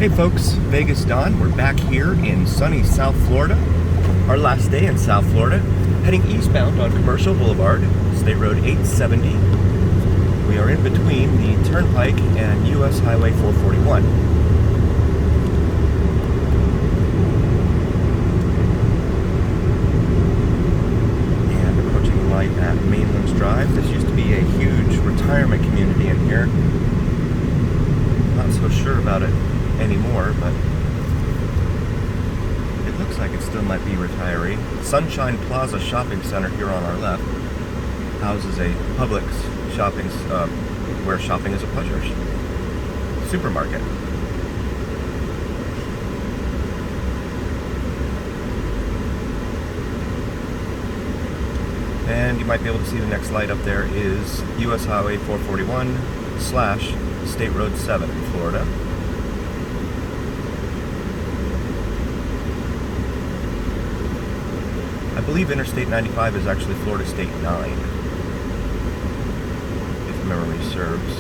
Hey folks, Vegas Don. We're back here in sunny South Florida. Our last day in South Florida, heading eastbound on Commercial Boulevard, State Road 870. We are in between the Turnpike and US Highway 441. And approaching the light at Mainlands Drive. This used to be a huge retirement community in here. Not so sure about it anymore, but it looks like it still might be retiree. Sunshine Plaza Shopping Center here on our left houses a Publix shopping, where shopping is a pleasure. Supermarket. And you might be able to see the next light up there is US Highway 441 / State Road 7 in Florida. I believe Interstate 95 is actually Florida State 9, if memory serves.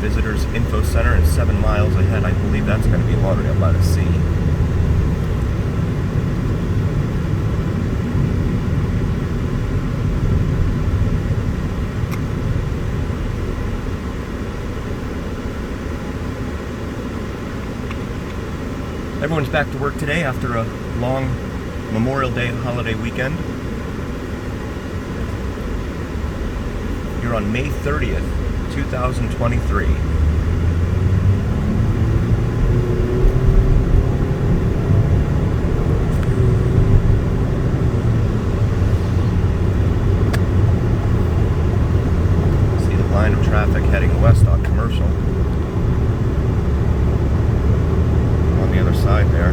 Visitors Info Center is 7 miles ahead. I believe that's going to be Lauderdale by the Sea. Everyone's back to work today after a long Memorial Day holiday weekend. You're on May 30th, 2023. See the line of traffic heading west on Commercial. The other side there.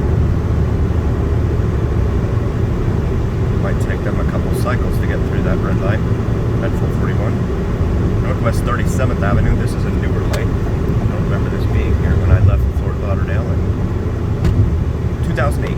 Might take them a couple cycles to get through that red light at 441. Northwest 37th Avenue. This is a newer light. I don't remember this being here when I left Fort Lauderdale in 2008.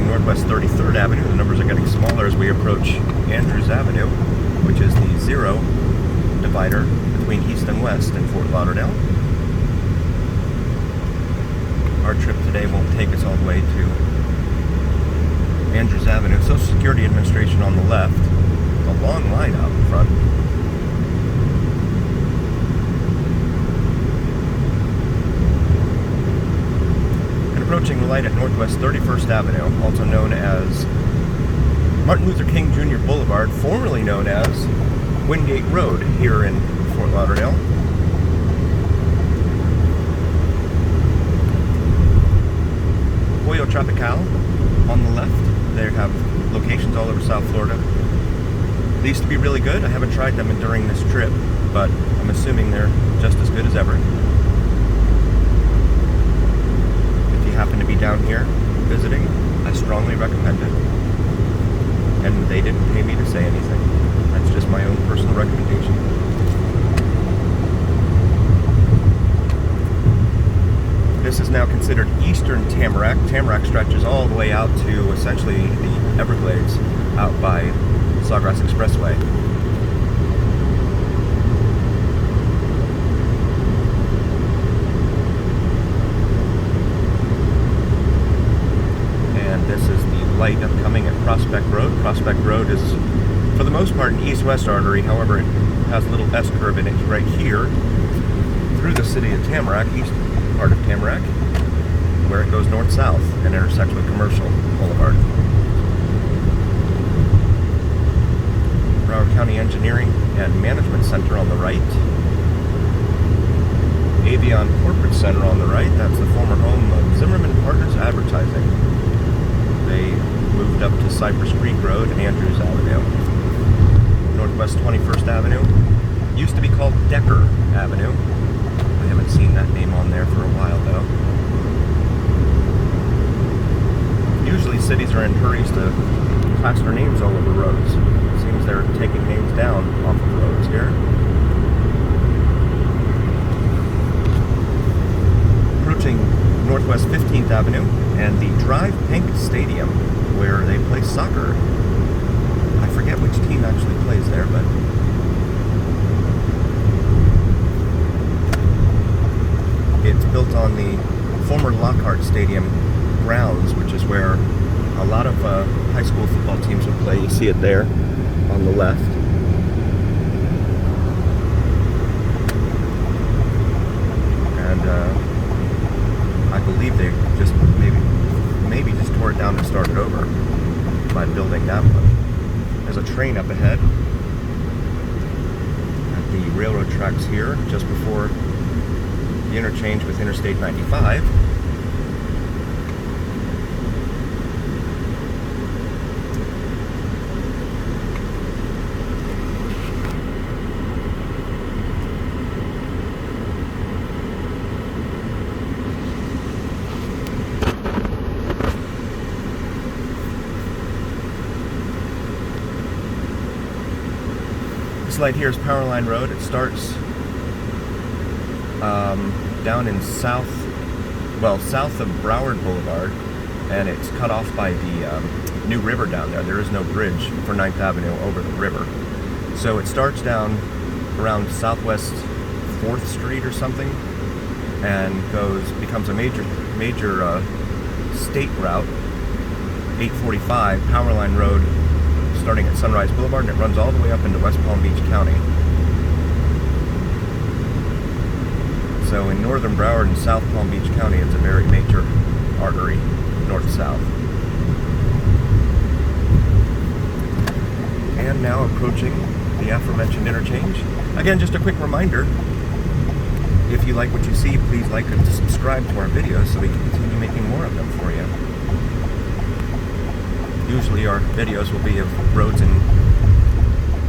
Northwest 33rd Avenue. The numbers are getting smaller as we approach Andrews Avenue, which is the zero divider between east and west in Fort Lauderdale. Our trip today won't take us all the way to Andrews Avenue. Social Security Administration on the left. A long line out in front. Approaching the light at Northwest 31st Avenue, also known as Martin Luther King Jr. Boulevard, formerly known as Wingate Road here in Fort Lauderdale. Pollo Tropical on the left. They have locations all over South Florida. They used to be really good. I haven't tried them during this trip, but I'm assuming they're just as good as ever. Happen to be down here visiting, I strongly recommend it. And they didn't pay me to say anything. That's just my own personal recommendation. This is now considered Eastern Tamarack. Tamarack stretches all the way out to essentially the Everglades out by Sawgrass Expressway. This is the light upcoming at Prospect Road. Prospect Road is, for the most part, an east-west artery. However, it has a little S-curve in it right here through the city of Tamarack, east part of Tamarack, where it goes north-south and intersects with Commercial Boulevard. Broward County Engineering and Management Center on the right. Avion Corporate Center on the right. That's the former home of Zimmerman Partners Advertising. They moved up to Cypress Creek Road and Andrews Avenue. Northwest 21st Avenue. Used to be called Decker Avenue. I haven't seen that name on there for a while though. Usually cities are in hurries to plaster names all over roads. It seems they're taking names down off of roads here. 9th Avenue, and the Drive Pink Stadium, where they play soccer. I forget which team actually plays there, but it's built on the former Lockhart Stadium grounds, which is where a lot of high school football teams would play. You see it there on the left. I believe they just maybe just tore it down and started over by building that one. There's a train up ahead at the railroad tracks here, just before the interchange with Interstate 95. This light here is Powerline Road. It starts down in south of Broward Boulevard, and it's cut off by the new river down there. There is no bridge for 9th Avenue over the river. So it starts down around Southwest 4th Street or something, and becomes a major state route, 845 Powerline Road, starting at Sunrise Boulevard, and it runs all the way up into West Palm Beach County. So in northern Broward and South Palm Beach County, it's a very major artery, north-south. And now approaching the aforementioned interchange. Again, just a quick reminder, if you like what you see, please like and subscribe to our videos so we can continue making more of them for you. Usually our videos will be of roads in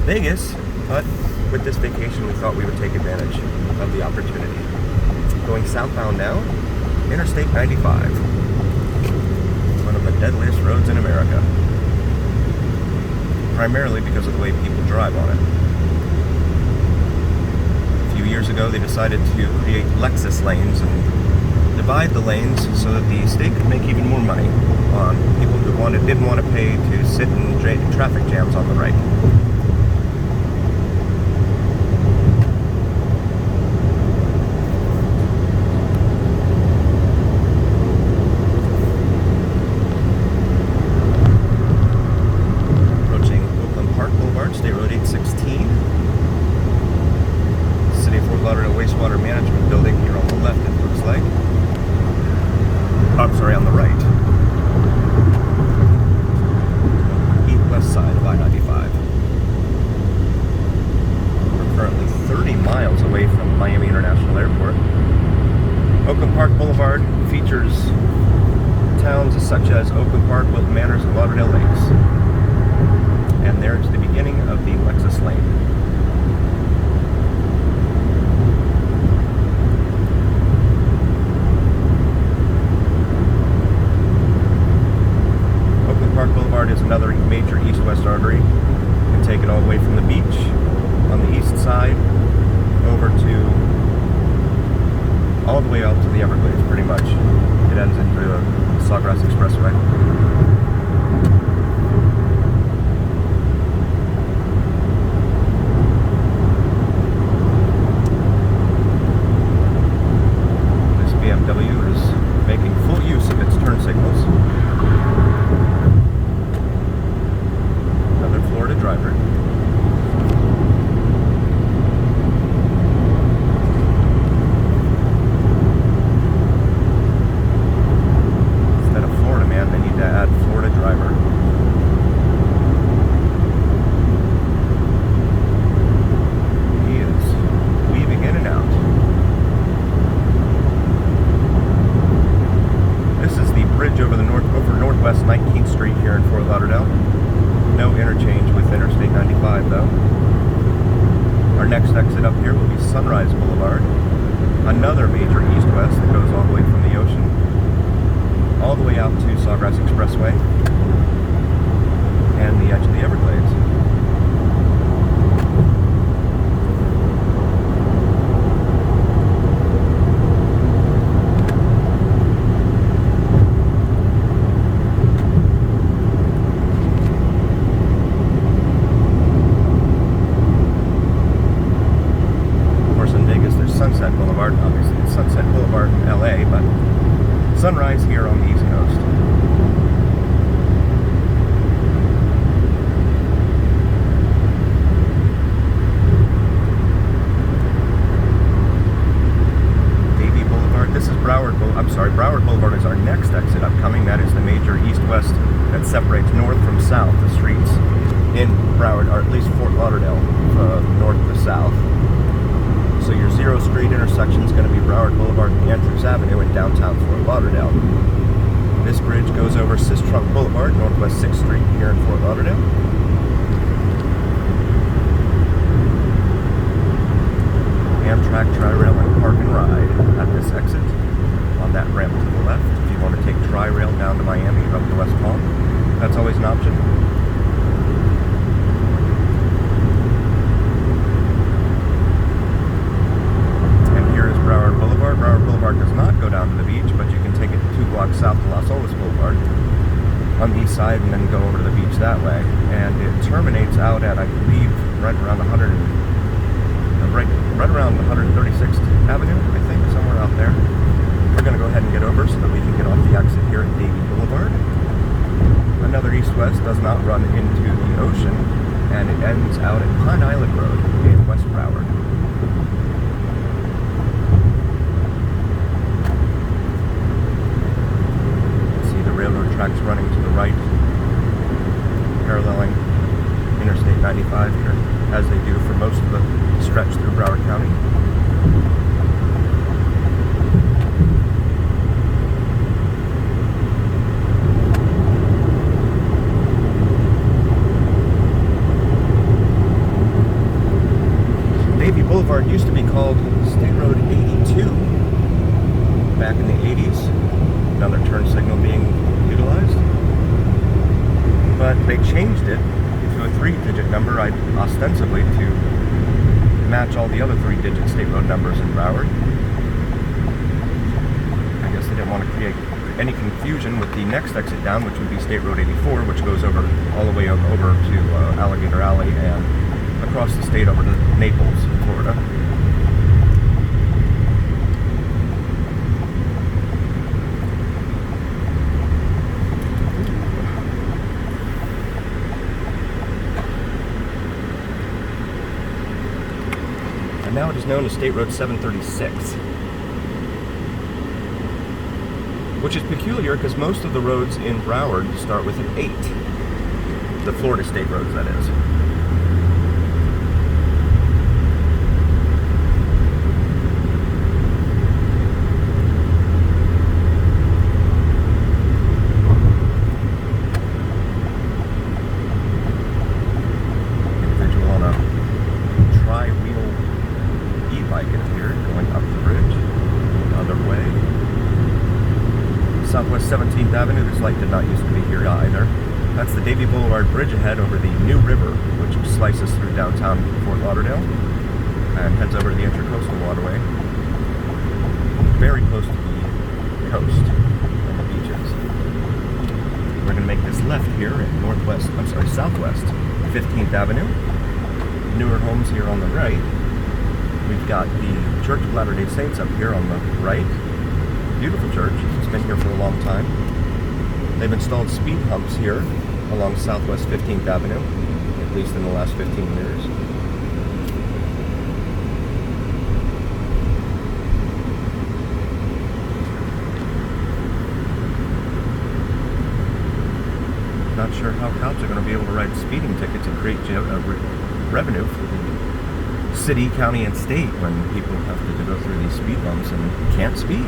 Vegas, but with this vacation we thought we would take advantage of the opportunity. Going southbound now, Interstate 95, one of the deadliest roads in America, primarily because of the way people drive on it. A few years ago they decided to create Lexus lanes and divide the lanes so that the state could make even more money on people who didn't want to pay to sit in traffic jams on the right. Approaching Oakland Park Boulevard, State Road 816. City of Fort Lauderdale Wastewater Management Building here on the left, it looks like. I'm sorry, on the right. West side of I-95. We're currently 30 miles away from Miami International Airport. Oakland Park Boulevard features towns such as Oakland Park, Wilton Manors, and Lauderdale Lakes. And there's the beginning of the Lexus lane. Park Boulevard is another major east-west artery. You can take it all the way from the beach on the east side over to all the way out to the Everglades, pretty much. It ends into the Sawgrass Expressway. This BMW is making full use of its turn signals. Florida driver. Instead of Florida man, they need to add Florida driver. He is weaving in and out. This is the bridge over Northwest 19th Street here in Fort Lauderdale. No interchange with Interstate 95 though. Our next exit up here will be Sunrise Boulevard, another major east-west that goes all the way from the ocean, all the way out to Sawgrass Expressway and the edge of the Everglades. Sunrise here on the East Coast. Davie Boulevard. This is Broward Boulevard is our next exit upcoming. That is the major east-west that separates north from south. The streets in Broward, or at least Fort Lauderdale, north to south. So your zero street intersection is going to be Broward Boulevard and Andrews Avenue in downtown Fort Lauderdale. This bridge goes over Sistrunk Boulevard, Northwest 6th Street here in Fort Lauderdale. Amtrak Tri-Rail and Park and Ride at this exit on that ramp to the left. If you want to take Tri-Rail down to Miami or up to West Palm, that's always an option. Broward Boulevard does not go down to the beach, but you can take it 2 blocks south to Las Olas Boulevard on the east side and then go over to the beach that way. And it terminates out at, I believe, right around 136th Avenue, I think, somewhere out there. We're going to go ahead and get over so that we can get off the exit here at Davie Boulevard. Another east-west does not run into the ocean, and it ends out at Pine Island Road in West Broward. Tracks running to the right, paralleling Interstate 95 here, as they do for most of the stretch through Broward County. Davie Boulevard used to be called State Road 82 back in the 80s. Another turn signal being utilized, but they changed it to a 3-digit number, ostensibly to match all the other 3-digit state road numbers in Broward. I guess they didn't want to create any confusion with the next exit down, which would be State Road 84, which goes over all the way over to Alligator Alley and across the state over to Naples, Florida. And now it is known as State Road 736, which is peculiar because most of the roads in Broward start with an 8. The Florida state roads, that is. Southwest 17th Avenue, this light did not used to be here either. That's the Davie Boulevard Bridge ahead over the New River, which slices through downtown Fort Lauderdale and heads over to the Intercoastal Waterway. Very close to the coast and the beaches. We're going to make this left here at Southwest 15th Avenue. Newer homes here on the right. We've got the Church of Latter-day Saints up here on the right. Beautiful church. It's been here for a long time. They've installed speed humps here along Southwest 15th Avenue, at least in the last 15 years. Not sure how cops are going to be able to write speeding tickets and create revenue for the city, county, and state when people have to go through these speed bumps and can't speed.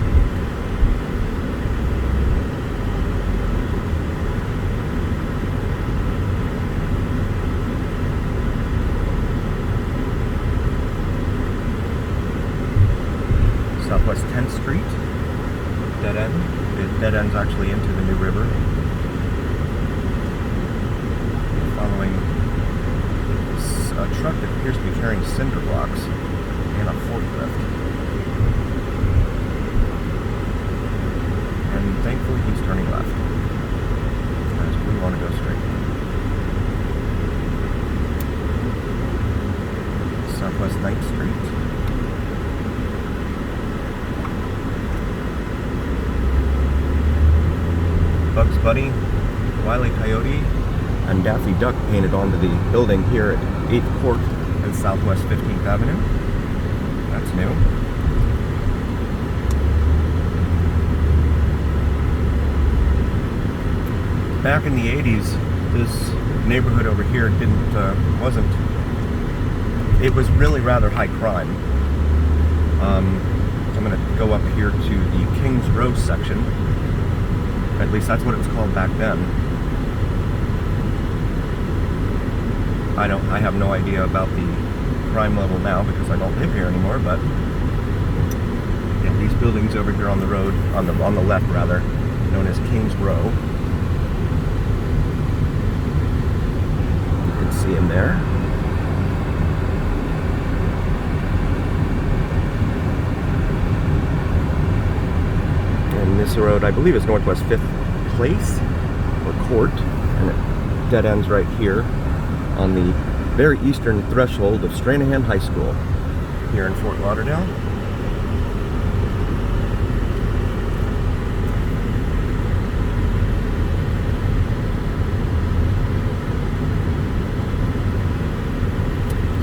Southwest 10th Street, dead end. It dead ends actually into the New River. Following a truck that appears to be carrying cinder blocks and a forklift. And thankfully he's turning left, as we want to go straight. Southwest 9th Street. Bugs Bunny, Wile E. Coyote, and Daffy Duck painted onto the building here at 8th Court and Southwest 15th Avenue. That's new. Back in the 80s, this neighborhood over here it was really rather high crime. I'm going to go up here to the Kings Row section. At least that's what it was called back then. I have no idea about the crime level now because I don't live here anymore, but yeah, these buildings over here on the road, on the left rather, known as Kings Row. You can see them there. And this road, I believe, is Northwest 5th Place or Court, and it dead ends right here on the very eastern threshold of Stranahan High School here in Fort Lauderdale.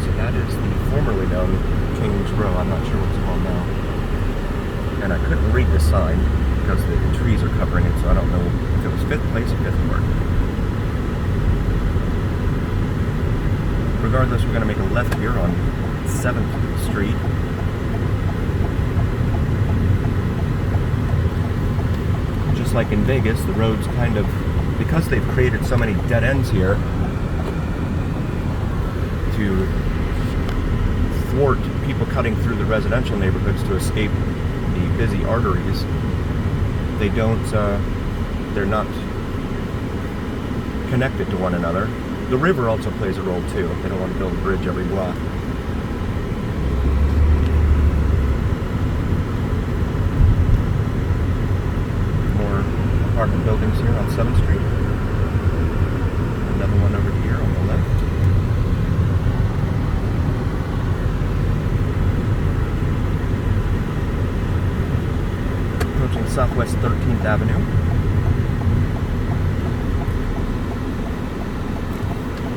So that is the formerly known Kings Row. I'm not sure what it's called now. And I couldn't read the sign because the trees are covering it, so I don't know if it was 5th Place or 5th Court. Regardless, we're going to make a left here on 7th Street. Just like in Vegas, the road's kind of, because they've created so many dead ends here to thwart people cutting through the residential neighborhoods to escape the busy arteries, they're not connected to one another. The river also plays a role too. They don't want to build a bridge every block. More apartment buildings here on 7th Street. Another one over here on the left. Approaching Southwest 13th Avenue.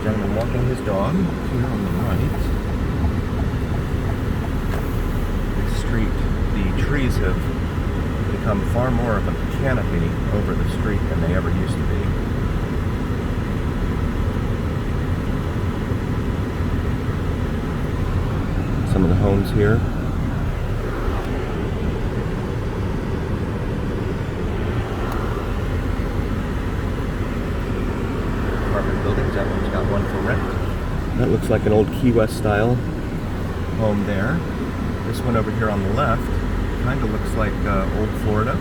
Gentleman walking his dog here on the right. This street, the trees have become far more of a canopy over the street than they ever used to be. Some of the homes here. Buildings. That one's got one for rent. That looks like an old Key West style home there. This one over here on the left kind of looks like old Florida.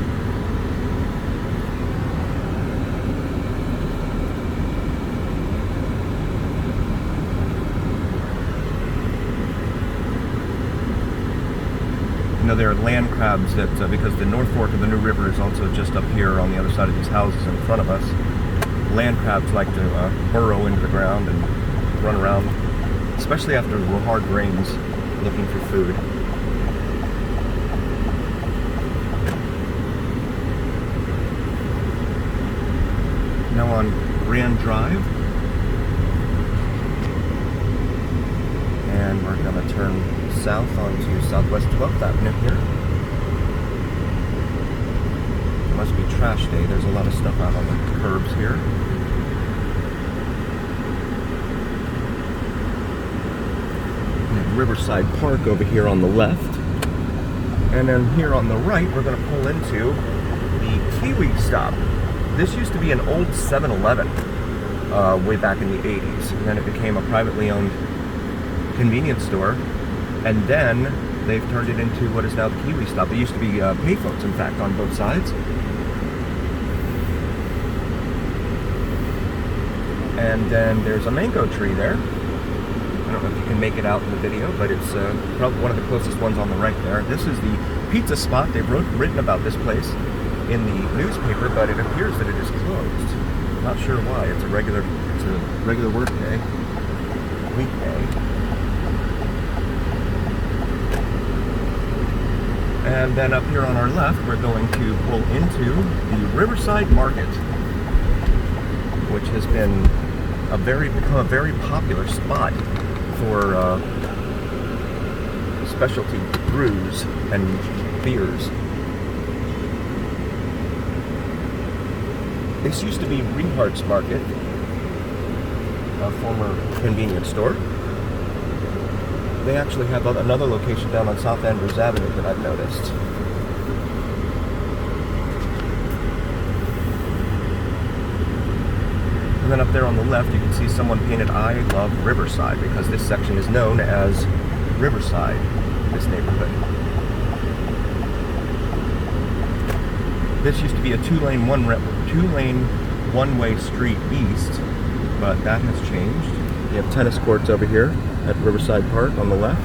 You know, there are land crabs that, because the North Fork of the New River is also just up here on the other side of these houses in front of us. Land crabs like to burrow into the ground and run around, especially after hard rains, looking for food. Now on Grand Drive, and we're going to turn south onto Southwest 12th Avenue here. It must be trash day. There's a lot of stuff out on the curbs here. Riverside Park over here on the left, and then here on the right we're going to pull into the Kiwi Stop. This used to be an old 7-Eleven way back in the 80s, and then it became a privately owned convenience store, and then they've turned it into what is now the Kiwi Stop. It used to be payphones, in fact, on both sides. And then there's a mango tree there. I don't know if you can make it out in the video, but it's probably one of the closest ones on the right there. This is the pizza spot. They've written about this place in the newspaper, but it appears that it is closed. Not sure why. It's a regular work day, weekday. And then up here on our left, we're going to pull into the Riverside Market. which has become a very popular spot for specialty brews and beers. This used to be Rehart's Market, a former convenience store. They actually have another location down on South Andrews Avenue that I've noticed. And then up there on the left, you can see someone painted "I love Riverside," because this section is known as Riverside, this neighborhood. This used to be a two-lane one-way street east, but that has changed. You have tennis courts over here at Riverside Park on the left.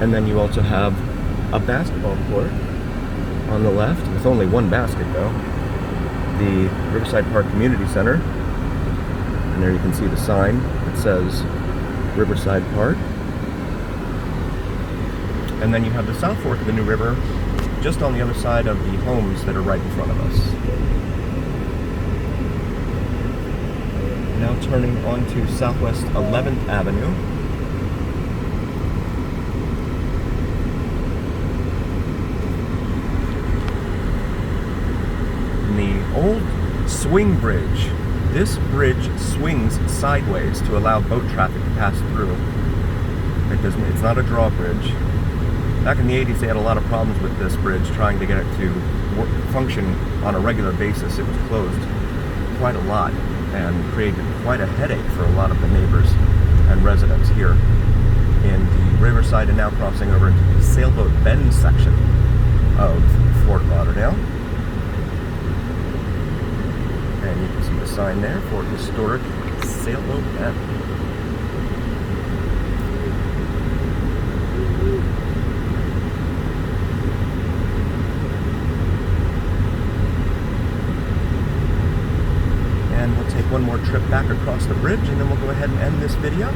And then you also have a basketball court on the left, with only one basket though. The Riverside Park Community Center. And there you can see the sign that says Riverside Park. And then you have the South Fork of the New River just on the other side of the homes that are right in front of us. Now turning onto Southwest 11th Avenue. And the old swing bridge. This bridge swings sideways to allow boat traffic to pass through. It's not a drawbridge. Back in the 80s, they had a lot of problems with this bridge, trying to get it to function on a regular basis. It was closed quite a lot and created quite a headache for a lot of the neighbors and residents here in the Riverside, and now crossing over into the Sailboat Bend section of Fort Lauderdale. And you can see the sign there for historic Sailboat Bend. And we'll take one more trip back across the bridge, and then we'll go ahead and end this video.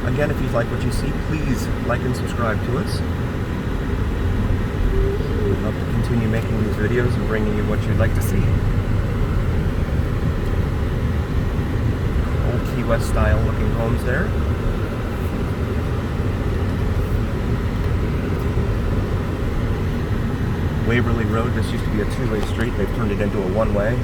Again, if you like what you see, please like and subscribe to us. We'd love to continue making these videos and bringing you what you'd like to see. Old Key West style looking homes there. Waverly Road, this used to be a two-way street. They've turned it into a one-way.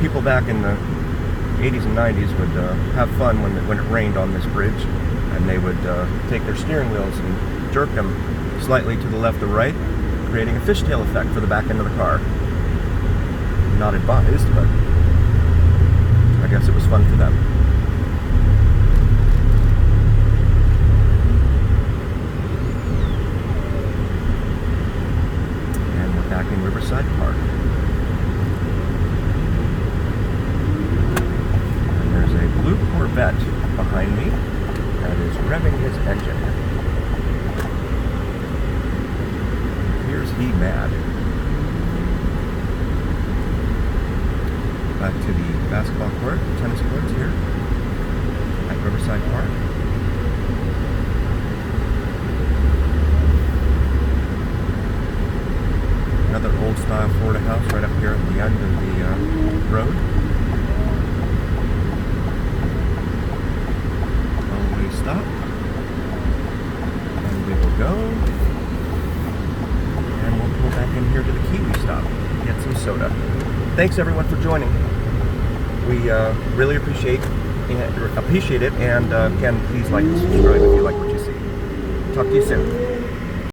People back in the 80s and 90s would have fun when it rained on this bridge, and they would take their steering wheels and jerk them slightly to the left or right, creating a fishtail effect for the back end of the car. Not advised, but I guess it was fun for them. And we're back in Riverside Park. Blue Corvette behind me that is revving his engine. Here's he mad. Back to the basketball court, tennis courts here at Riverside Park. Another old style Florida house right up here at the end of the road. Stop, and we will go, and we'll pull back in here to the Kiwi stop, get some soda. Thanks everyone for joining. We really appreciate it, and again, please like and subscribe if you like what you see. Talk to you soon.